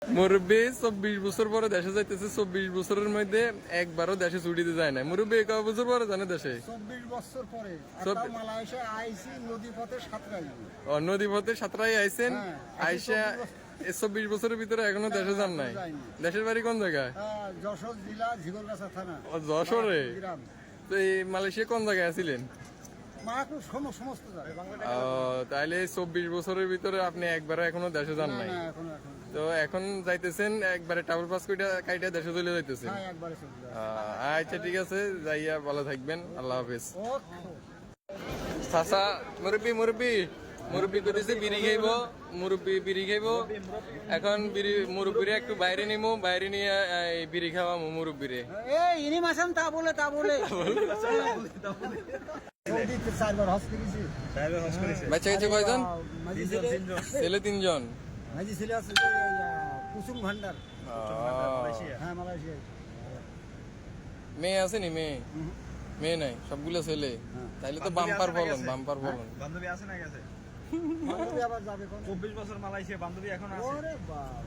মুরব্বী 24 বছর পরে দেশে যাইতেছে, 24 বছরের মধ্যে একবারও দেশে ছুটিতে যায় না। মুরব্বী কয় বছর পরে জানে দেশে? 24 বছর পরে। মালয়েশিয়া আইসি নদী পথে সাঁতরাই। নদী পথে সাঁতরাই আইছেন, আইসা 24 বছরের ভিতরে এখনো দেশে যান নাই। দেশের বাড়ি কোন জায়গায়? যশোর জেলা ঝিগরগাছা থানা। যশোরে? তো এই মালয়েশিয়া কোন জায়গায় আছিলেন? সমস্ত তাইলে 24 বছরের ভিতরে আপনি একবারও এখনো দেশে যান নাই। তো এখন যাইতেছেন একবারে টাবল পাস কাইটা দেশে চলে যাইতেছেন। আচ্ছা ঠিক আছে, যাইয়া ভালো থাকবেন, আল্লাহ হাফেজ। চাচা মুরব্বী মুরব্বী মুরব্বী করেছে বিড়ি খাইব, মুরব্বী বিড়ি খাইব। এখন মুরব্বীরে একটু বাইরে নিমু, বাইরে নিয়ে বিড়ি খাওয়ামু মুরব্বীরে। ইনি মাসান তা বলে বাচ্চা কাছে কয়জন? ছেলে 3 জন। কুসুম ভান্ডার। হ্যাঁ, মালয়েশিয়া। মেয়ে আসেনি? মেয়ে নাই, সবগুলো ছেলে। তাইলে তো বাম্পার বলুন, বাম্পার বলুন। বান্ধবী আছে না গেছে? আবার যাবে 24 বছর মালয়েশিয়া, বান্ধবী এখন আছে? ওরে বাবা।